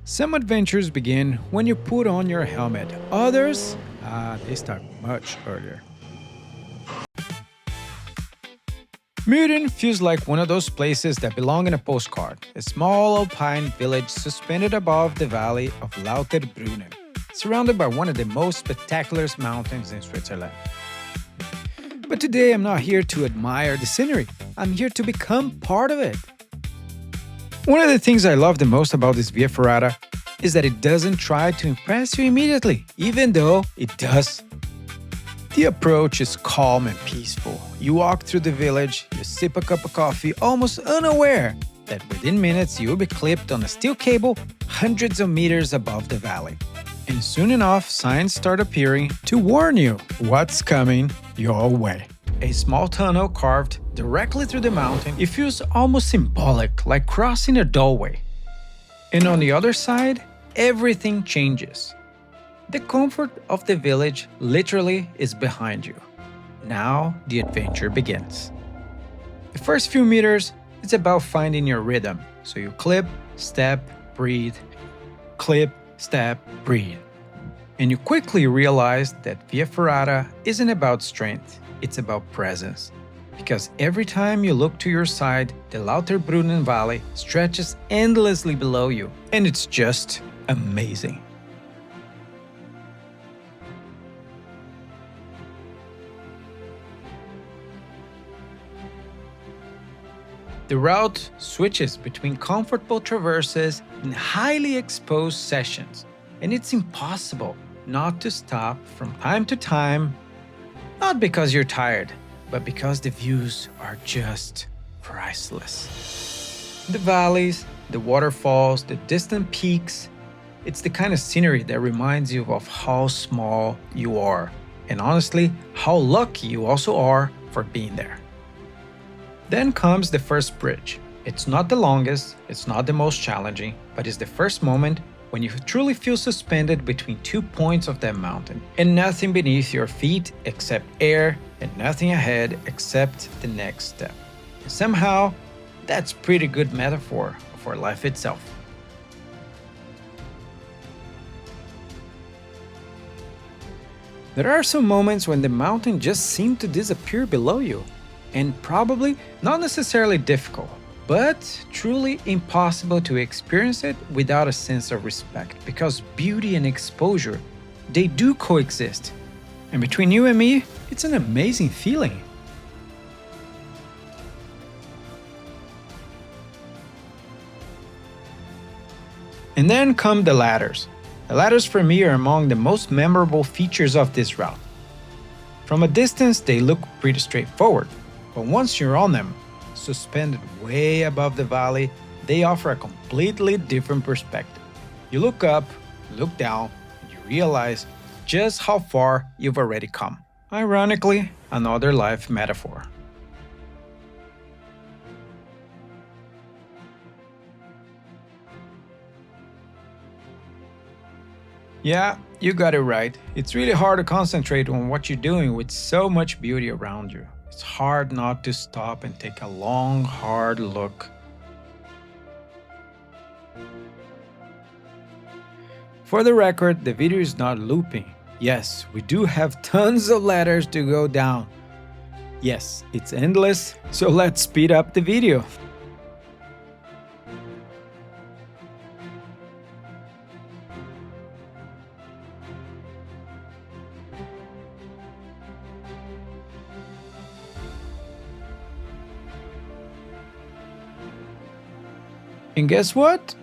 Some adventures begin when you put on your helmet. Others, they start much earlier. Mürren feels like one of those places that belong in a postcard, a small alpine village suspended above the valley of Lauterbrunnen, surrounded by one of the most spectacular mountains in Switzerland. But today I'm not here to admire the scenery, I'm here to become part of it. One of the things I love the most about this Via Ferrata is that it doesn't try to impress you immediately, even though it does. The approach is calm and peaceful. You walk through the village, you sip a cup of coffee, almost unaware that within minutes you will be clipped on a steel cable hundreds of meters above the valley. And soon enough, signs start appearing to warn you what's coming your way. A small tunnel carved directly through the mountain, it feels almost symbolic, like crossing a doorway. And on the other side, everything changes. The comfort of the village literally is behind you. Now the adventure begins. The first few meters, it's about finding your rhythm. So you clip, step, breathe, clip, step, breathe. And you quickly realize that Via Ferrata isn't about strength, it's about presence. Because every time you look to your side, the Lauterbrunnen Valley stretches endlessly below you, and it's just amazing. The route switches between comfortable traverses and highly exposed sessions, and it's impossible not to stop from time to time, not because you're tired, but because the views are just priceless. The valleys, the waterfalls, the distant peaks, it's the kind of scenery that reminds you of how small you are, and honestly, how lucky you also are for being there. Then comes the first bridge. It's not the longest, it's not the most challenging, but it's the first moment when you truly feel suspended between 2 points of that mountain, and nothing beneath your feet except air, and nothing ahead except the next step. And somehow, that's pretty good metaphor for life itself. There are some moments when the mountain just seems to disappear below you, and probably not necessarily difficult, but truly impossible to experience it without a sense of respect, because beauty and exposure, they do coexist. And between you and me, it's an amazing feeling. And then come the ladders. The ladders for me are among the most memorable features of this route. From a distance, they look pretty straightforward, but once you're on them, suspended way above the valley, they offer a completely different perspective. You look up, look down, and you realize just how far you've already come. Ironically, another life metaphor. Yeah, you got it right. It's really hard to concentrate on what you're doing with so much beauty around you. It's hard not to stop and take a long, hard look. For the record, the video is not looping. Yes, we do have tons of ladders to go down. Yes, it's endless, so let's speed up the video. And guess what?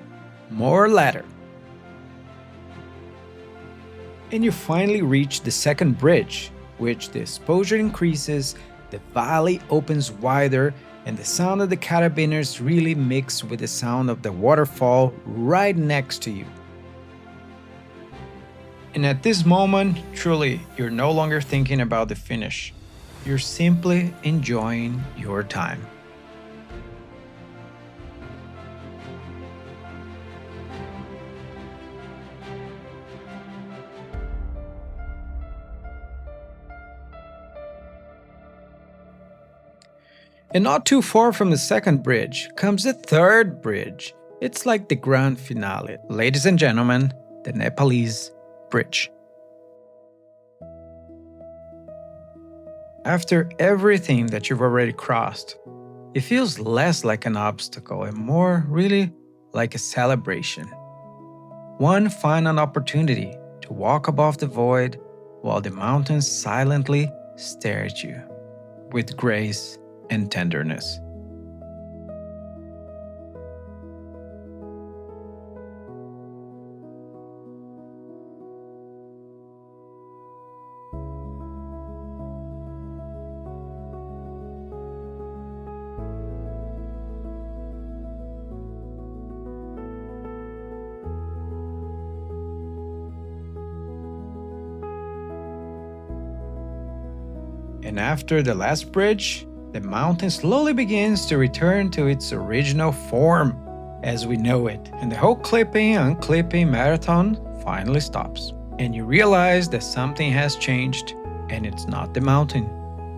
More ladder. And you finally reach the second bridge, which the exposure increases, the valley opens wider, and the sound of the carabiners really mix with the sound of the waterfall right next to you. And at this moment, truly, you're no longer thinking about the finish. You're simply enjoying your time. And not too far from the second bridge comes the third bridge, It's like the grand finale. Ladies and gentlemen, the Nepalese Bridge. After everything that you've already crossed, it feels less like an obstacle and more really like a celebration. One final opportunity to walk above the void while the mountains silently stare at you with grace and tenderness. And after the last bridge, the mountain slowly begins to return to its original form as we know it, and the whole clipping unclipping marathon finally stops. And you realize that something has changed, and it's not the mountain,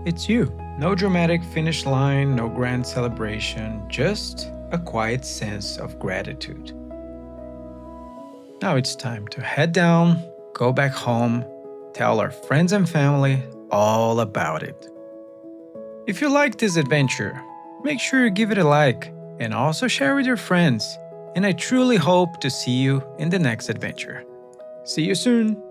it's you. No dramatic finish line, no grand celebration, just a quiet sense of gratitude. Now it's time to head down, go back home, tell our friends and family all about it. If you like this adventure, make sure you give it a like and also share with your friends. And I truly hope to see you in the next adventure. See you soon!